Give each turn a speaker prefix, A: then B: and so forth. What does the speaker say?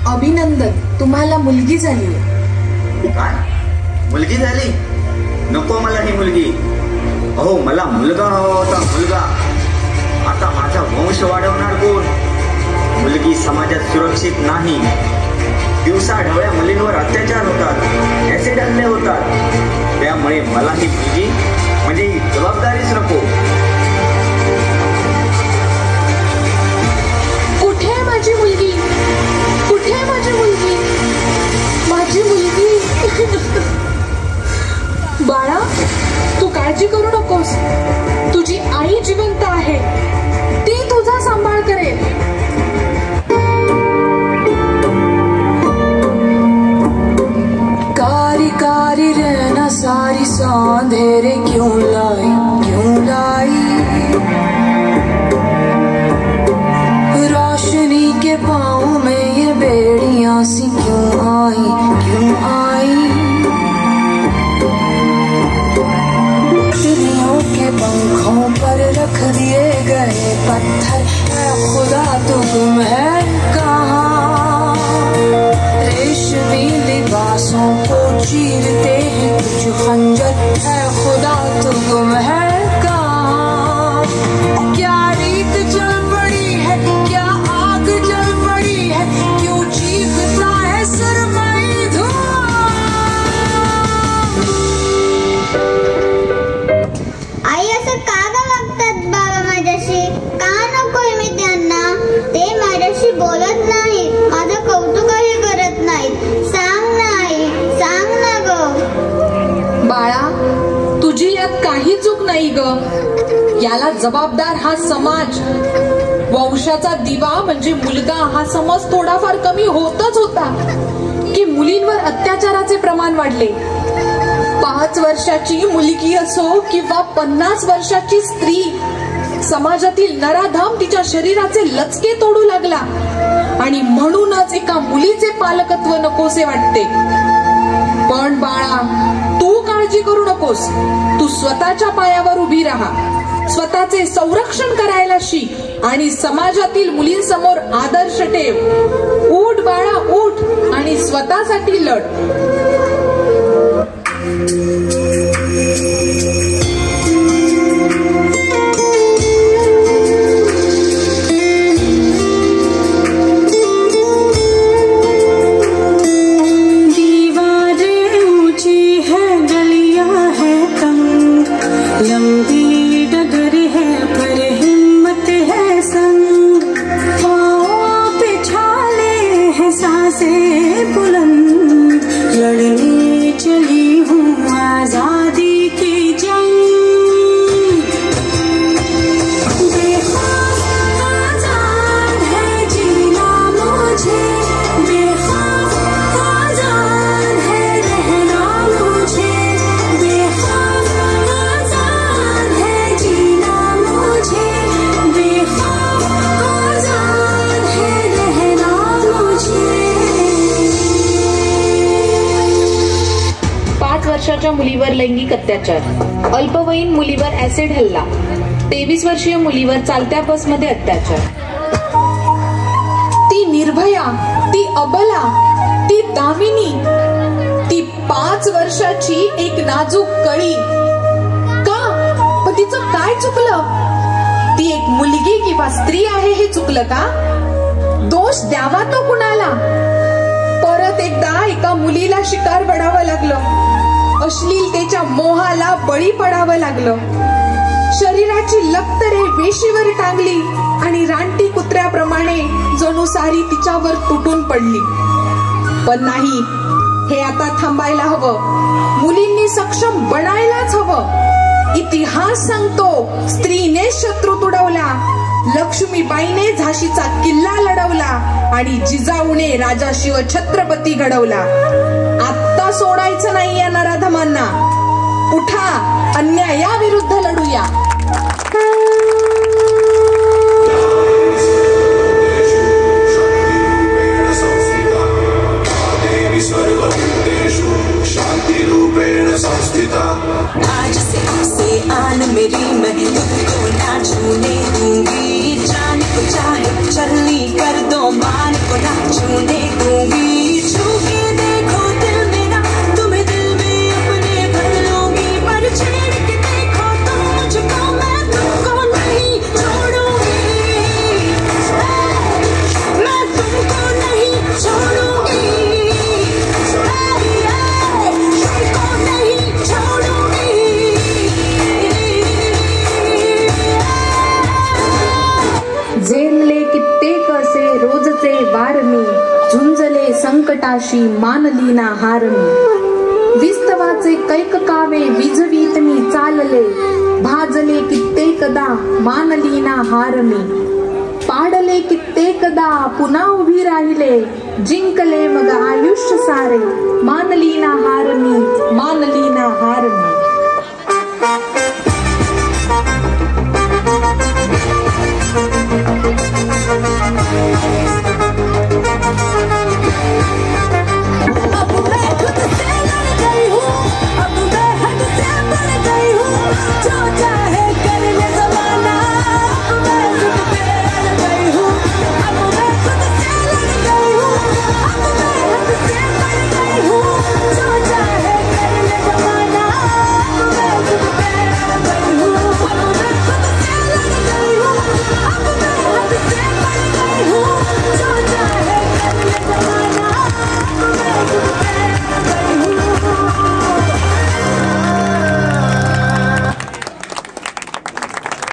A: अभिनंदन, तुम्हाला मुलगी झाली.
B: काय मुलगी झाली? नको मला ही मुलगी. अहो मला मुलगा हवा होता, मुलगा. आता माझा वंश वाढवणार कोण? मुलगी समाजात सुरक्षित नाही. दिवसा ढवळ्या मुलींवर अत्याचार होतात, ऍसिड हल्ले होतात. त्यामुळे मला ही मुलगी म्हणजे ही जबाबदारीच नको.
A: कुठे आहे माझी मुलगी? कुठे आहे माझी मुलगी? माझी मुलगी. बाळा, तू काळजी करू नकोस. तुझी आई जिवंत आहे, ती तुझा सांभाळ करेल. कारी कारी रहना सारी सांधेरे क्यों लाई, क्यों लाई. रोशनी के पाँव में ये बेड़ियां सी क्यों आई, क्यों आई. चिड़ियों के पंखों पर रख दिए गए पत्थर, ऐ खुदा तू गुम है कहाँ. रेशमी लिबासों को चीरते हैं कुछ खंजर, ऐ खुदा तू गुम है कहाँ. क्या रीत चल पड़ी है, क्या आग जल पड़ी है, क्यों चीखता है सरमाई धुआं.
C: आई असं का ग वागतात बाबा माझ्याशी? का नकोय मी त्यांना? ते माझ्याशी बोलत नाहीत, माझं कौतुकही करत नाहीत. सांग ना आई, सांग ना ग.
A: बाळा, तुझी यात काही चूक नाही ग. याला जबाबदार हा समाज. वंशाचा दिवा म्हणजे मुलगा हा समज थोडाफार कमी होतच होता की मुलींवर अत्याचाराचे प्रमाण वाढले. 5 वर्षाची मुलगी असो किंवा 50 वर्षाची स्त्री, समाजातील नराधम तिच्या शरीराचे लचके तोडू लागला आणि म्हणूनच एका मुलीचे पालकत्व नकोसे वाटते. पण बाळा, तू काळजी करू नकोस. तू स्वतःच्या पायावर उभी राहा, स्वतःचे संरक्षण करायला शिक आणि समाजातील मुलींसमोर आदर्श ठेव. उठ बाळा, उठ आणि स्वतःसाठी लढ.
D: लंबी डगर है पर हिम्मत है संग, पाँव पे छाले हैं सांसें बुलंद, लड़ने चली हूँ आजादी की जंग. बेखौफ आजाद है जीना मुझे, बेखौफ आजाद है रहना मुझे, बेखौफ आजाद है जीना मुझे, बेखौफ आजाद है रहना मुझे.
A: 5 वर्षाच्या मुलीवर लैंगिक अत्याचार, अल्पवयीन मुलीवर ऍसिड हल्ला, 23 वर्षीय मुलीवर चालत्या बसमध्ये अत्याचार. ती निर्भया, ती अबला, ती दामिनी, ती 5 वर्षाची एक नाजूक कळी. का? पण तिचं काय चुकलं? ती एक मुलगी किंवा स्त्री आहे हे चुकलं का? दोष द्यावा तो कुणाला? परत एकदा एका मुलीला शिकार बनावं लागलं, अश्लीलतेच्या मोहाला बळी पडावं लागलं. शरीराची लक्तरे वेशीवर टांगली आणि रानटी कुत्र्याप्रमाणे जणू सारी तिच्यावर तुटून पडली. पण नाही, हे आता थांबायला हवं. मुलींनी सक्षम बनायलाच हवं. इतिहास सांगतो, स्त्रीने शत्रू तुडवला, लक्ष्मीबाईने झाशीचा किल्ला लढवला आणि जिजाऊने राजा शिव छत्रपती घडवला. आत्ता सोडायचं नाही या नराधमांना. उठा, अन्यायाविरुद्ध लढूया.
D: आज से आन मेरी, मैं तुझको ना छूने दूंगी. जान को चाहे चलनी कर दो, मान को ना छूने दूंगी, छू के देखो दिल मेरा, तुम्हें दिल में अपने भर लूंगी, पर छेड़ के देखो तुम मुझको, मैं तुमको नहीं छोड़ूंगी, मैं तुमको नहीं छोड़ूंगी, तुमको नहीं छोड़ूंगी।
A: झेलले कित्येक असे रोजचे वार मी, झुंजले संकटाशी मानली ना हार मी, विस्तवाचे कैक कावे विझवीत मी चालले, भाजले कित्येकदा मानली ना हार मी, पाडले कित्येकदा पुन्हा उभी राहिले, जिंकले मग आयुष्य सारे, मानली ना हार मी, मानली ना हार मी.